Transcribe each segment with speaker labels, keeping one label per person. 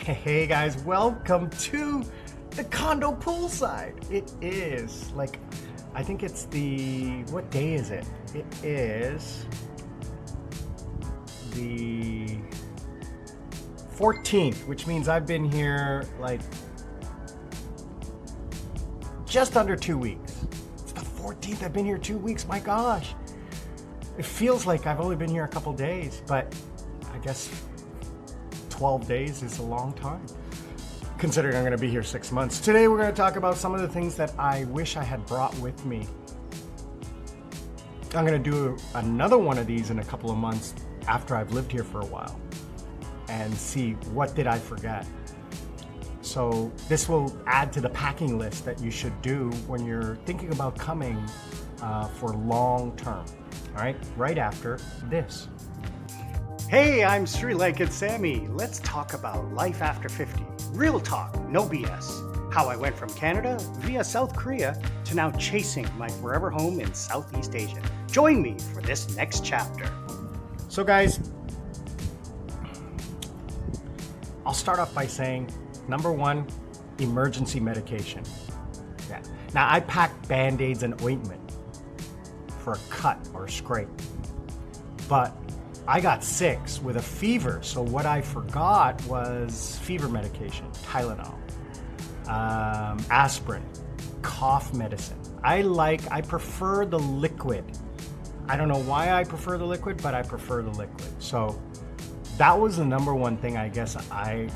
Speaker 1: Hey guys, welcome to the condo poolside. It is like, I think it's what day is it? It is the 14th, which means I've been here like just under 2 weeks. It's the 14th, I've been here 2 weeks, my gosh. It feels like I've only been here a couple days, but I guess 12 days is a long time, considering I'm going to be here 6 months. Today we're going to talk about some of the things that I wish I had brought with me. I'm going to do another one of these in a couple of months after I've lived here for a while and see what did I forget. So this will add to the packing list that you should do when you're thinking about coming for long term. All right, right after this. Hey, I'm Sri Lankan Sammi. Let's talk about life after 50. Real talk, no BS. How I went from Canada via South Korea to now chasing my forever home in Southeast Asia. Join me for this next chapter. So guys, I'll start off by saying, number one, emergency medication. Yeah. Now I packed Band-Aids and ointment for a cut or a scrape, but I got sick with a fever, so what I forgot was fever medication, Tylenol, aspirin, cough medicine. I prefer the liquid. I don't know why I prefer the liquid, but I prefer the liquid. So that was the number one thing I guess I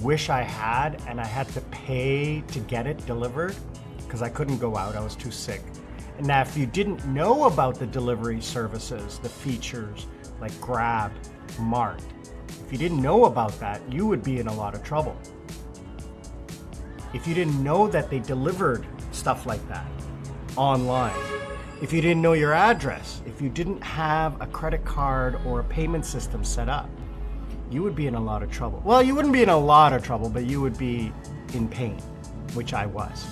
Speaker 1: wish I had, and I had to pay to get it delivered because I couldn't go out, I was too sick. And now if you didn't know about the delivery services, the features, like Grab, Mart. If you didn't know about that, you would be in a lot of trouble. If you didn't know that they delivered stuff like that online, if you didn't know your address, if you didn't have a credit card or a payment system set up, you would be in a lot of trouble. Well, you wouldn't be in a lot of trouble, but you would be in pain, which I was.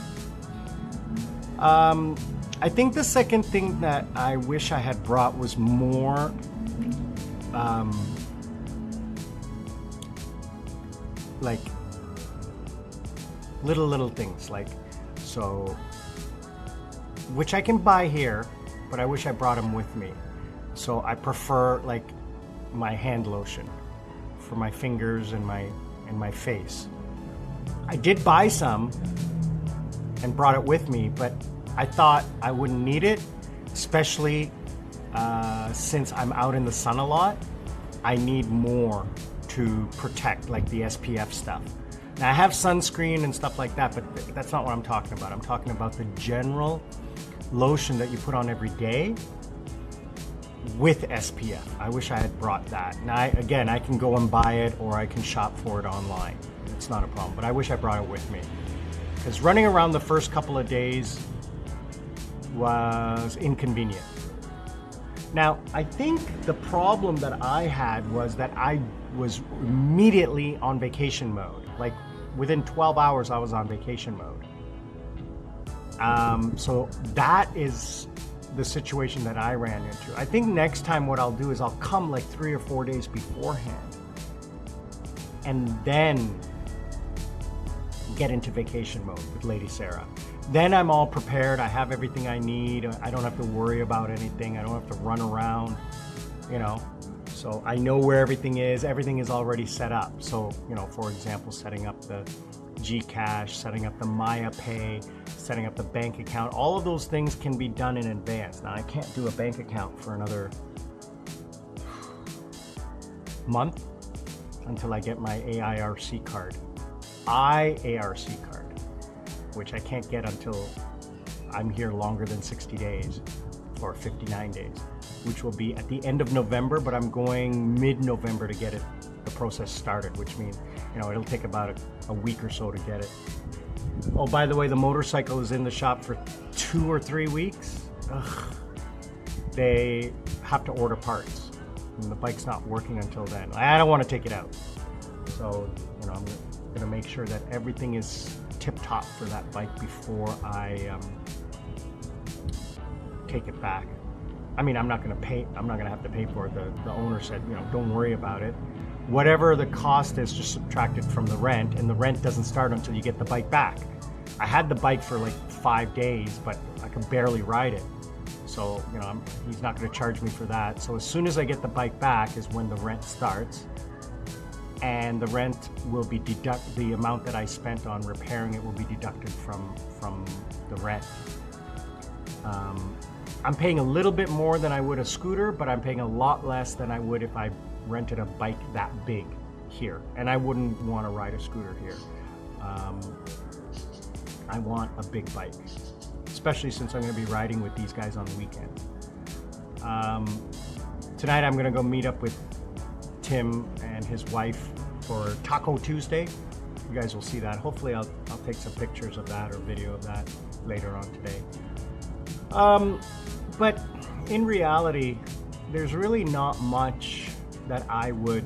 Speaker 1: I think the second thing that I wish I had brought was more like little things, like, so, which I can buy here, but I wish I brought them with me. So I prefer like my hand lotion for my fingers and my face. I did buy some and brought it with me, but I thought I wouldn't need it, especially since I'm out in the sun a lot. I need more to protect, like the SPF stuff. Now I have sunscreen and stuff like that, but that's not what I'm talking about. I'm talking about the general lotion that you put on every day with SPF. I wish I had brought that. Now, I can go and buy it, or I can shop for it online. It's not a problem, but I wish I brought it with me. Because running around the first couple of days was inconvenient. Now, I think the problem that I had was that I was immediately on vacation mode. Like within 12 hours, I was on vacation mode. So that is the situation that I ran into. I think next time what I'll do is I'll come like 3 or 4 days beforehand and then get into vacation mode with Lady Sarah. Then I'm all prepared. I have everything I need. I don't have to worry about anything. I don't have to run around, you know. So I know where everything is. Everything is already set up. So, you know, for example, setting up the GCash, setting up the Maya Pay, setting up the bank account. All of those things can be done in advance. Now, I can't do a bank account for another month until I get my AIRC card. IARC card, which I can't get until I'm here longer than 60 days or 59 days, which will be at the end of November, but I'm going mid-November to get the process started, which means, you know, it'll take about a week or so to get it. Oh, by the way, the motorcycle is in the shop for 2 or 3 weeks. Ugh. They have to order parts, and the bike's not working until then. I don't want to take it out. So, you know, I'm gonna make sure that everything is tip-top for that bike before I take it back. I mean, I'm not gonna have to pay for it. The owner said, you know, don't worry about it. whatever the cost is just subtracted from the rent, and the rent doesn't start until you get the bike back. I had the bike for like 5 days, but I could barely ride it. So, you know, he's not going to charge me for that. So as soon as I get the bike back is when the rent starts. And the rent will be the amount that I spent on repairing it will be deducted from the rent. I'm paying a little bit more than I would a scooter, but I'm paying a lot less than I would if I rented a bike that big here. And I wouldn't want to ride a scooter here. I want a big bike, especially since I'm going to be riding with these guys on the weekend. Tonight I'm going to go meet up with Tim and his wife for Taco Tuesday. You guys will see that. Hopefully I'll take some pictures of that or video of that later on today. But in reality, there's really not much that I would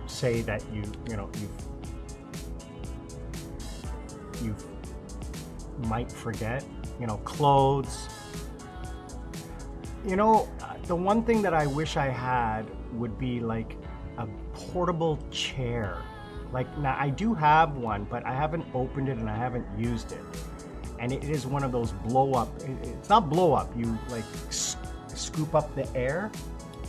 Speaker 1: say that you might forget. You know, clothes. You know, the one thing that I wish I had would be like a portable chair. Like, now I do have one, but I haven't opened it and I haven't used it. And it is one of those blow up. It's not blow up. You like scoop up the air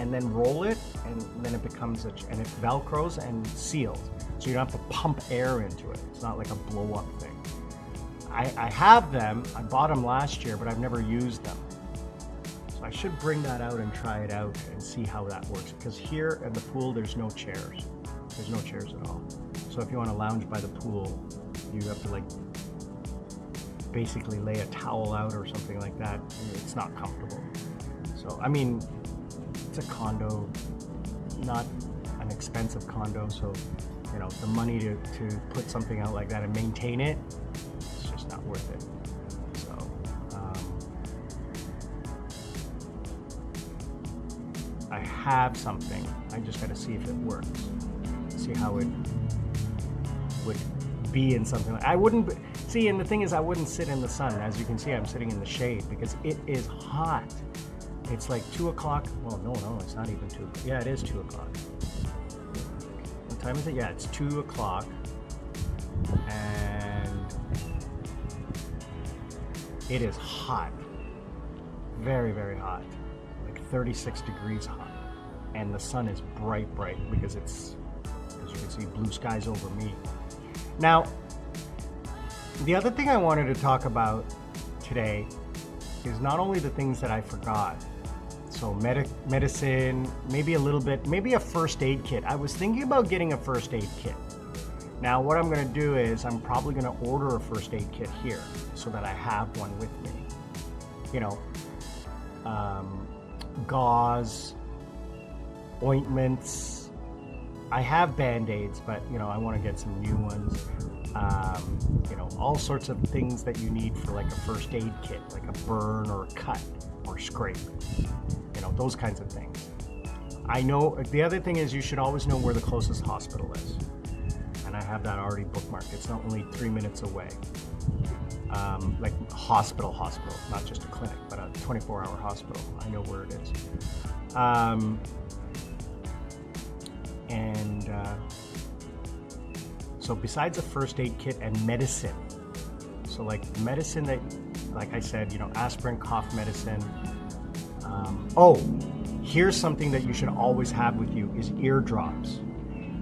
Speaker 1: and then roll it, and then it becomes and it velcros and seals. So you don't have to pump air into it. It's not like a blow up thing. I have them. I bought them last year, but I've never used them. So I should bring that out and try it out and see how that works. Because here at the pool, there's no chairs. There's no chairs at all. So if you want to lounge by the pool, you have to like basically lay a towel out or something like that. It's not comfortable. So, I mean, it's a condo, not an expensive condo. So, you know, the money to put something out like that and maintain it, it's just not worth it. So, I have something. I just got to see if it works. See how it would be in something like, I wouldn't see, and the thing is I wouldn't sit in the sun. As you can see, I'm sitting in the shade because it is hot. It's like 2 o'clock. Well, no, it's not even 2. Yeah, it is 2 o'clock. What time is it? Yeah, it's 2 o'clock. And it is hot. Very, very hot. Like 36 degrees hot. And the sun is bright because it's, as you can see, blue skies over me. Now, the other thing I wanted to talk about today is not only the things that I forgot. So medicine, maybe a little bit, maybe a first aid kit. I was thinking about getting a first aid kit. Now what I'm gonna do is I'm probably gonna order a first aid kit here so that I have one with me. You know, gauze, ointments. I have Band-Aids, but you know, I wanna get some new ones. You know, all sorts of things that you need for like a first aid kit, like a burn or a cut or scrape, you know, those kinds of things. I know the other thing is you should always know where the closest hospital is. And I have that already bookmarked. It's not only 3 minutes away. Like hospital, not just a clinic, but a 24-hour hospital. I know where it is. So besides a first aid kit and medicine, so like medicine that, like I said, you know, aspirin, cough medicine. Here's something that you should always have with you is eardrops.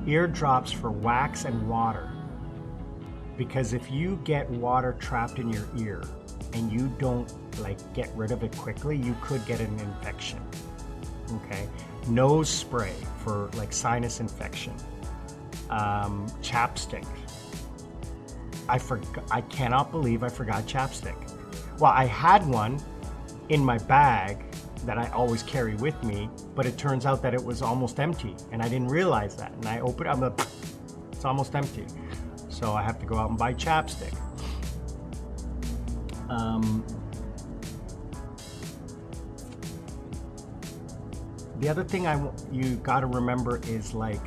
Speaker 1: Eardrops for wax and water. Because if you get water trapped in your ear and you don't like get rid of it quickly, you could get an infection. Okay, nose spray for like sinus infection. Chapstick. I cannot believe I forgot chapstick. Well, I had one in my bag that I always carry with me, but it turns out that it was almost empty, and I didn't realize that. And I opened it, I'm like, it's almost empty. So I have to go out and buy chapstick. The other thing you got to remember is like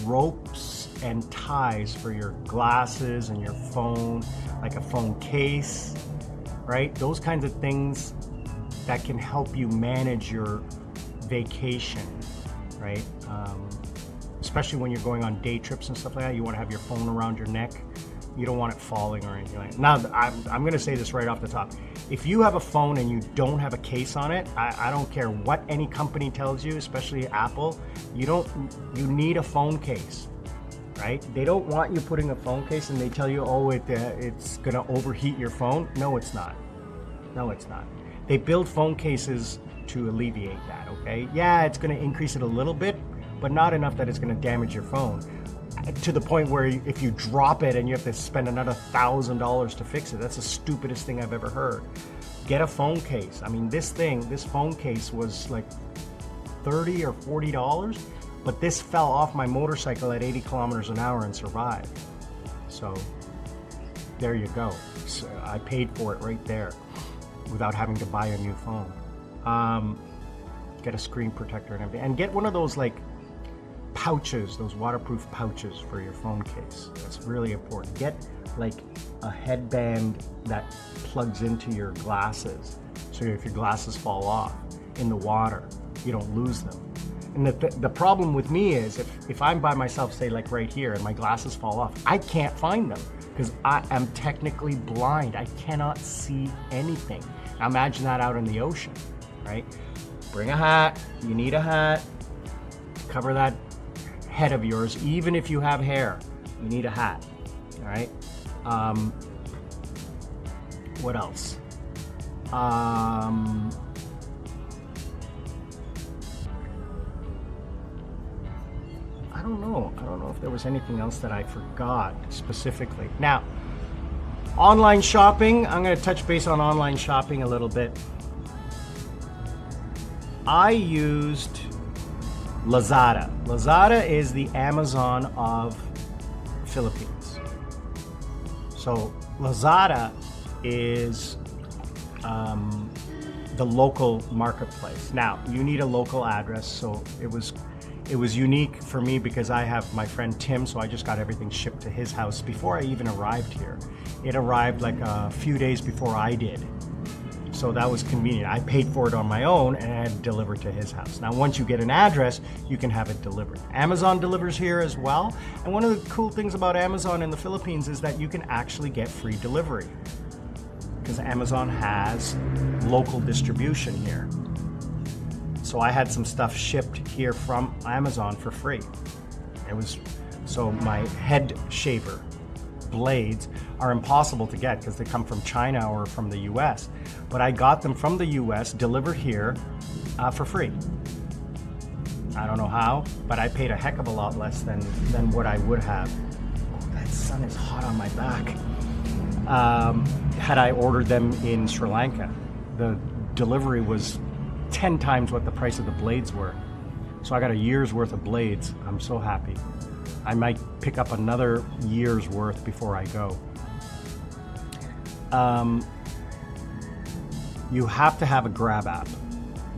Speaker 1: ropes and ties for your glasses and your phone, like a phone case, right? Those kinds of things that can help you manage your vacation. right? Especially when you're going on day trips and stuff like that, you want to have your phone around your neck. You don't want it falling or anything like that. Now, I'm going to say this right off the top. If you have a phone and you don't have a case on it, I don't care what any company tells you, especially Apple, you need a phone case, right? They don't want you putting a phone case and they tell you, oh, it's going to overheat your phone. No, it's not. No, it's not. They build phone cases to alleviate that, okay? Yeah, it's going to increase it a little bit, but not enough that it's going to damage your phone to the point where if you drop it and you have to spend another $1,000 to fix it. That's the stupidest thing I've ever heard. Get a phone case. I mean, this phone case was like $30 or $40, but this fell off my motorcycle at 80 kilometers an hour and survived. So there you go. So I paid for it right there without having to buy a new phone. Get a screen protector and everything, and get one of those like pouches, those waterproof pouches for your phone case. That's really important. Get like a headband that plugs into your glasses, so if your glasses fall off in the water, you don't lose them. And the problem with me is if I'm by myself, say like right here, and my glasses fall off, I can't find them because I am technically blind. I cannot see anything. Now imagine that out in the ocean, right? Bring a hat. You need a hat. Cover that head of yours. Even if you have hair, you need a hat. All right. What else? I don't know. I don't know if there was anything else that I forgot specifically. Now, online shopping. I'm going to touch base on online shopping a little bit. I used Lazada. Lazada is the Amazon of Philippines. So Lazada is the local marketplace. Now, you need a local address, so it was unique for me because I have my friend Tim, so I just got everything shipped to his house before I even arrived here. It arrived like a few days before I did. So that was convenient. I paid for it on my own and I had it delivered to his house. Now, once you get an address, you can have it delivered. Amazon delivers here as well. And one of the cool things about Amazon in the Philippines is that you can actually get free delivery because Amazon has local distribution here. So I had some stuff shipped here from Amazon for free. So my head shaver blades are impossible to get because they come from China or from the US, but I got them from the US delivered here for free. I don't know how, but I paid a heck of a lot less than what I would have. Oh, that sun is hot on my back. Had I ordered them in Sri Lanka, the delivery was 10 times what the price of the blades were. So I got a year's worth of blades. I'm so happy. I might pick up another year's worth before I go. You have to have a Grab app.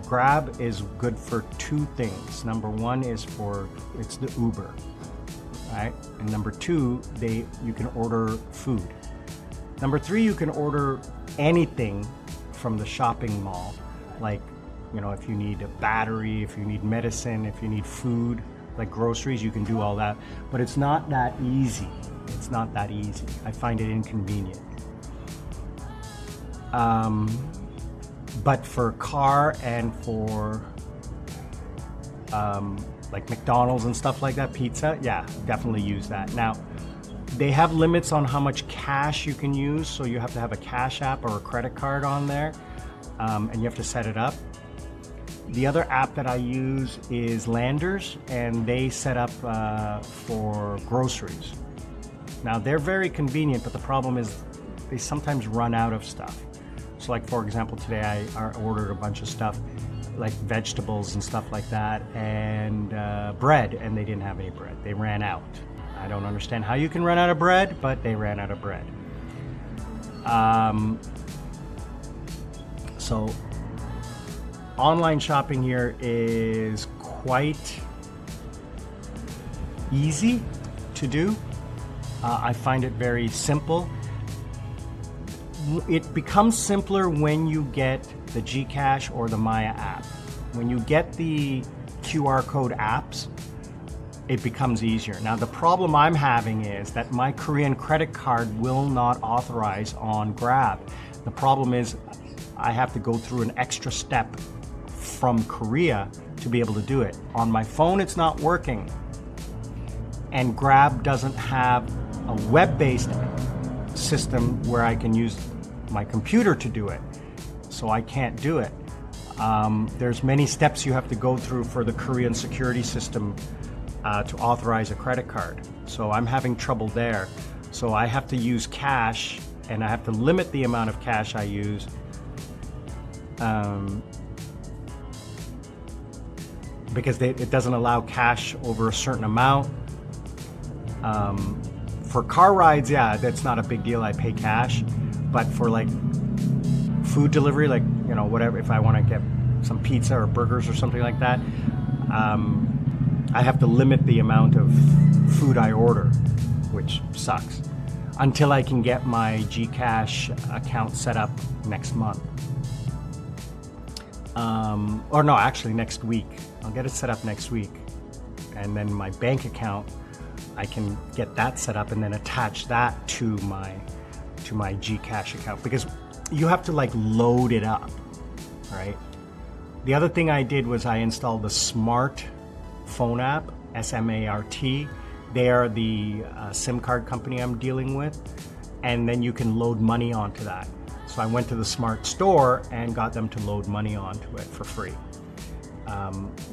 Speaker 1: Grab is good for two things. Number one is it's the Uber, right? And number two, you can order food. Number three, you can order anything from the shopping mall. Like, if you need a battery, if you need medicine, if you need food, like groceries, you can do all that. But it's not that easy. It's not that easy. I find it inconvenient. But for car and for like McDonald's and stuff like that, pizza, yeah, definitely use that. Now, they have limits on how much cash you can use, so you have to have a cash app or a credit card on there, and you have to set it up. The other app that I use is Lanyards, and they set up for groceries. Now, they're very convenient, but the problem is they sometimes run out of stuff. So like, for example, today I ordered a bunch of stuff, like vegetables and stuff like that, and bread, and they didn't have any bread. They ran out. I don't understand how you can run out of bread, but they ran out of bread. So online shopping here is quite easy to do. I find it very simple. It becomes simpler when you get the GCash or the Maya app. When you get the QR code apps, it becomes easier. Now the problem I'm having is that my Korean credit card will not authorize on Grab. The problem is I have to go through an extra step from Korea to be able to do it. On my phone it's not working, and Grab doesn't have a web-based system where I can use my computer to do it, so I can't do it. There's many steps you have to go through for the Korean security system to authorize a credit card. So I'm having trouble there. So I have to use cash, and I have to limit the amount of cash I use. Because it doesn't allow cash over a certain amount. For car rides, yeah, that's not a big deal. I pay cash. But for like food delivery, like, you know, whatever, if I want to get some pizza or burgers or something like that, I have to limit the amount of food I order, which sucks, until I can get my GCash account set up next month. Or no, actually next week. I'll get it set up next week. And then my bank account, I can get that set up and then attach that to my GCash account, because you have to like load it up, right? The other thing I did was I installed the Smart phone app, SMART. They are the SIM card company I'm dealing with, and then you can load money onto that. So I went to the Smart store and got them to load money onto it for free.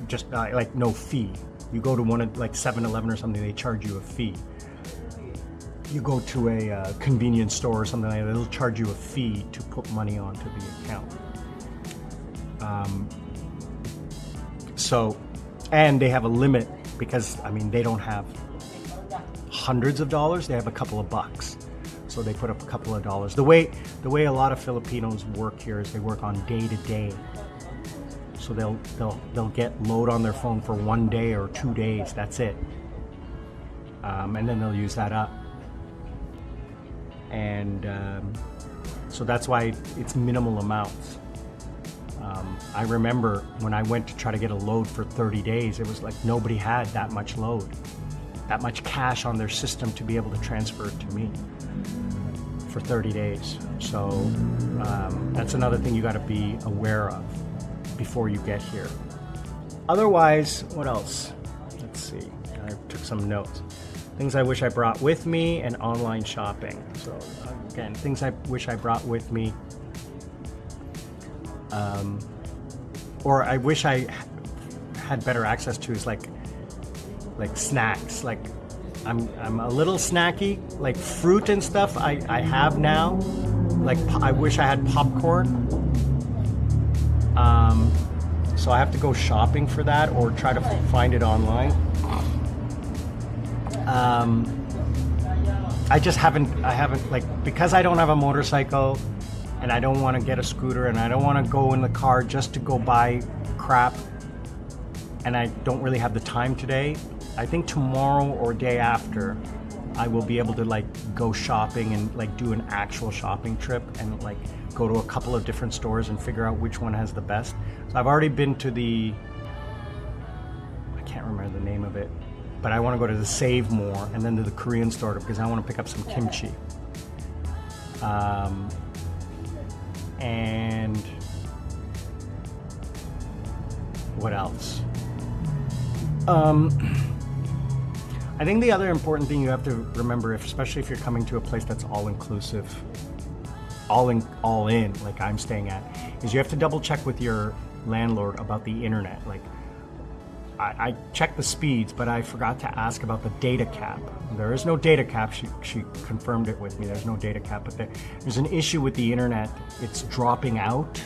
Speaker 1: Just like no fee. You go to one of like 7-Eleven or something, they charge you a fee. You go to a convenience store or something like that, they'll charge you a fee to put money onto the account. And they have a limit, because I mean they don't have hundreds of dollars, they have a couple of bucks. So they put up a couple of dollars. The way a lot of Filipinos work here is they work on day to day. So they'll get load on their phone for 1 day or 2 days. That's it, and then they'll use that up. And so that's why it's minimal amounts. I remember when I went to try to get a load for 30 days, it was like nobody had that much load, that much cash on their system to be able to transfer it to me for 30 days. So that's another thing you got to be aware of before you get here. Otherwise, what else? Let's see. I took some notes. Things I wish I brought with me, and online shopping. So again, things I wish I brought with me, or I wish I had better access to, is like snacks. Like I'm a little snacky, like fruit and stuff I have now. Like I wish I had popcorn. So I have to go shopping for that or try to find it online. I haven't like, because I don't have a motorcycle and I don't want to get a scooter and I don't want to go in the car just to go buy crap, and I don't really have the time today. I think tomorrow or day after I will be able to like go shopping and like do an actual shopping trip and like go to a couple of different stores and figure out which one has the best. So I've already been to I can't remember the name of it, but I want to go to the Save More and then to the Korean store because I want to pick up some kimchi. And what else? I think the other important thing you have to remember, especially if you're coming to a place that's all-inclusive, all in, like I'm staying at, is you have to double check with your landlord about the internet. Like, I checked the speeds, but I forgot to ask about the data cap. There is no data cap. She confirmed it with me. There's no data cap, but there's an issue with the internet. It's dropping out.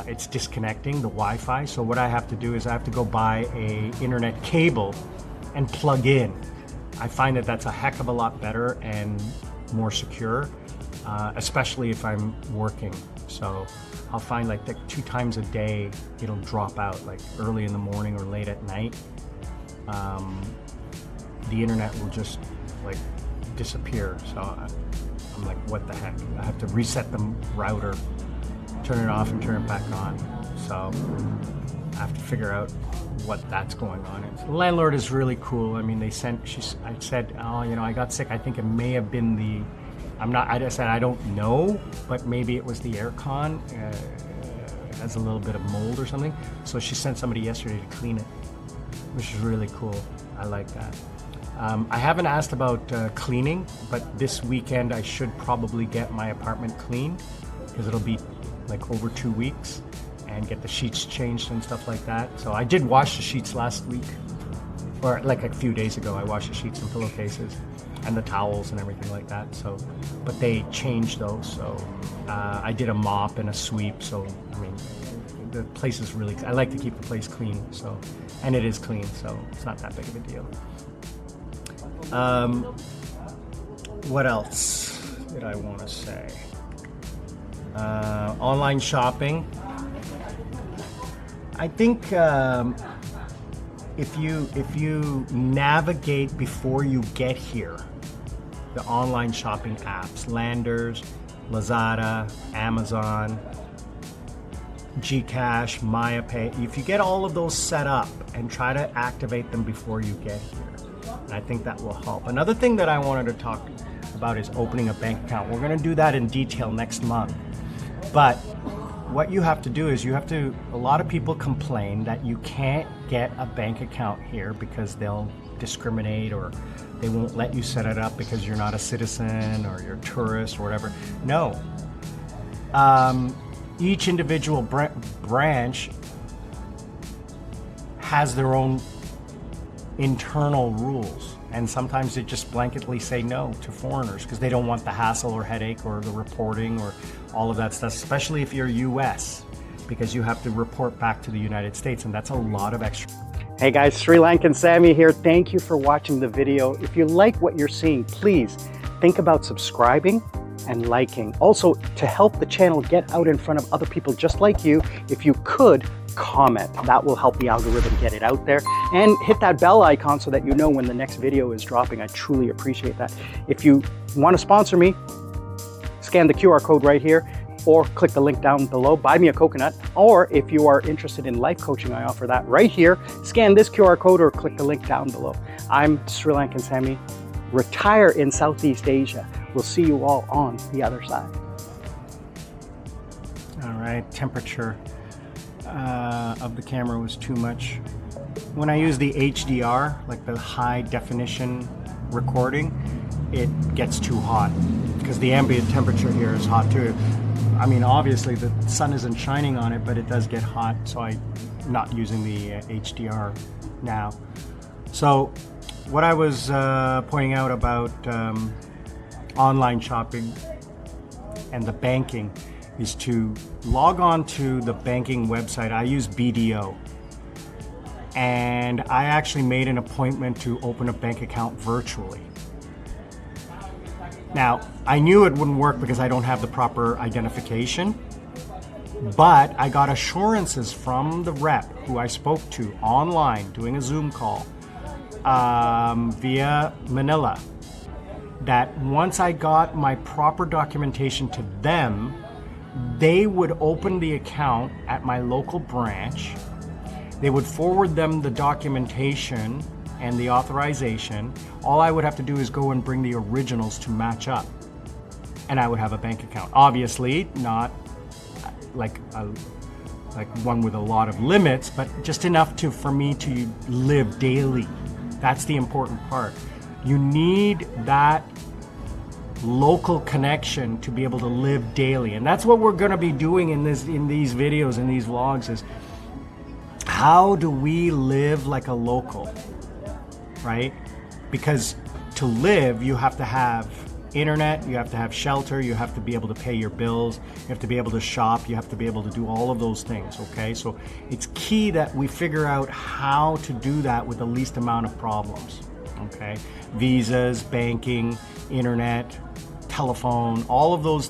Speaker 1: It's disconnecting the Wi-Fi. So what I have to do is I have to go buy a internet cable and plug in. I find that that's a heck of a lot better and more secure, especially if I'm working. So I'll find like 2 times a day it'll drop out, like early in the morning or late at night. The internet will just like disappear. So I'm like, what the heck? I have to reset the router, turn it off and turn it back on. So I have to figure out what that's going on. The landlord is really cool. I mean, I said, oh, you know, I got sick. I think it may have been I said, I don't know, but maybe it was the aircon. It has a little bit of mold or something. So she sent somebody yesterday to clean it, which is really cool. I like that. I haven't asked about cleaning, but this weekend I should probably get my apartment cleaned because it'll be like over 2 weeks, and get the sheets changed and stuff like that. So I did wash the sheets last week, or like a few days ago. I washed the sheets and pillowcases and the towels and everything like that. So, but they changed those. So I did a mop and a sweep. So, I mean, the place is really, I like to keep the place clean. So, and it is clean, so it's not that big of a deal. What else did I want to say? Online shopping. I think if you navigate before you get here, the online shopping apps, Lanyards, Lazada, Amazon, GCash, MayaPay, if you get all of those set up and try to activate them before you get here, and I think that will help. Another thing that I wanted to talk about is opening a bank account. We're going to do that in detail next month. But what you have to do is a lot of people complain that you can't get a bank account here because they'll discriminate, or they won't let you set it up because you're not a citizen or you're a tourist or whatever. No. Each individual branch has their own internal rules, and sometimes they just blanketly say no to foreigners because they don't want the hassle or headache or the reporting or all of that stuff, especially if you're US, because you have to report back to the United States, and that's a lot of extra. Hey guys, Sri Lankan Sammi here. Thank you for watching the video. If you like what you're seeing, please think about subscribing and liking. Also, to help the channel get out in front of other people just like you, if you could comment, that will help the algorithm get it out there, and hit that bell icon so that you know when the next video is dropping. I truly appreciate that. If you want to sponsor me, scan the QR code right here, or click the link down below, buy me a coconut. Or if you are interested in life coaching, I offer that right here. Scan this QR code or click the link down below. I'm Sri Lankan Sammi, retire in Southeast Asia. We'll see you all on the other side. All right, temperature of the camera was too much. When I use the HDR, like the high definition recording, it gets too hot because the ambient temperature here is hot too. I mean, obviously the sun isn't shining on it, but it does get hot, so I'm not using the HDR now. So what I was pointing out about online shopping and the banking is to log on to the banking website. I use BDO, and I actually made an appointment to open a bank account virtually. Now, I knew it wouldn't work because I don't have the proper identification, but I got assurances from the rep who I spoke to online doing a Zoom call via Manila, that once I got my proper documentation to them, they would open the account at my local branch. They would forward them the documentation and the authorization. All I would have to do is go and bring the originals to match up, and I would have a bank account. Obviously, not like one with a lot of limits, but just enough for me to live daily. That's the important part. You need that local connection to be able to live daily, and that's what we're going to be doing in these videos, in these vlogs, is how do we live like a local, right? Because to live, you have to have internet, you have to have shelter, you have to be able to pay your bills, you have to be able to shop, you have to be able to do all of those things, okay? So it's key that we figure out how to do that with the least amount of problems, okay? Visas, banking, internet, telephone, all of those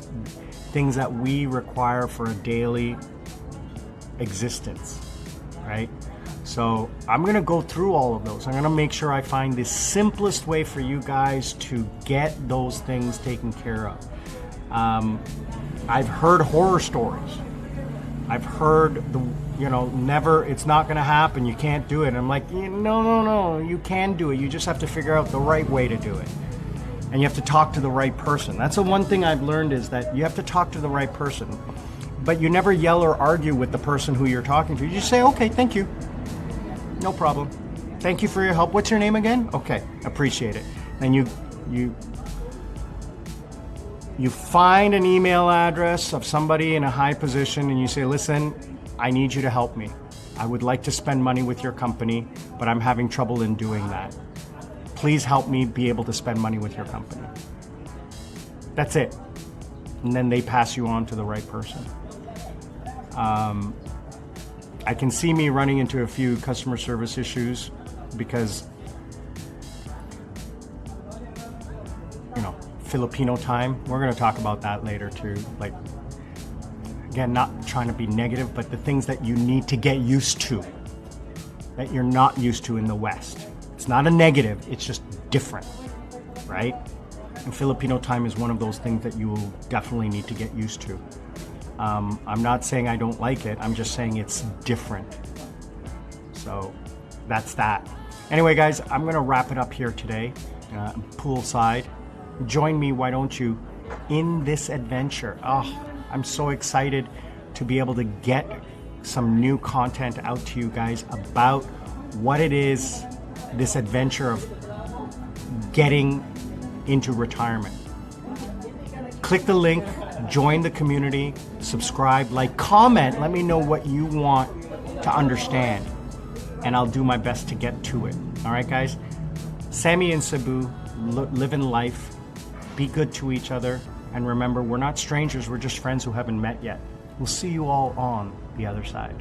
Speaker 1: things that we require for a daily existence, right? So I'm gonna go through all of those. I'm gonna make sure I find the simplest way for you guys to get those things taken care of. I've heard horror stories. I've heard you know, never, it's not going to happen. You can't do it. And I'm like, no, you can do it. You just have to figure out the right way to do it. And you have to talk to the right person. That's the one thing I've learned, is that you have to talk to the right person. But you never yell or argue with the person who you're talking to. You just say, okay, thank you. No problem. Thank you for your help. What's your name again? Okay, appreciate it. And you find an email address of somebody in a high position and you say, listen, I need you to help me. I would like to spend money with your company, but I'm having trouble in doing that. Please help me be able to spend money with your company. That's it. And then they pass you on to the right person. I can see me running into a few customer service issues because, you know, Filipino time. We're going to talk about that later too. Like, again, not trying to be negative, but the things that you need to get used to that you're not used to in the West. It's not a negative, it's just different, right? And Filipino time is one of those things that you will definitely need to get used to. I'm not saying I don't like it, I'm just saying it's different. So that's that. Anyway, guys, I'm gonna wrap it up here today. Poolside. Join me, why don't you, in this adventure. Oh, I'm so excited to be able to get some new content out to you guys about what it is, this adventure of getting into retirement. Click the link, join the community, subscribe, like, comment, let me know what you want to understand, and I'll do my best to get to it. All right, guys? Sammi in Cebu, living life, be good to each other, and remember, we're not strangers, we're just friends who haven't met yet. We'll see you all on the other side.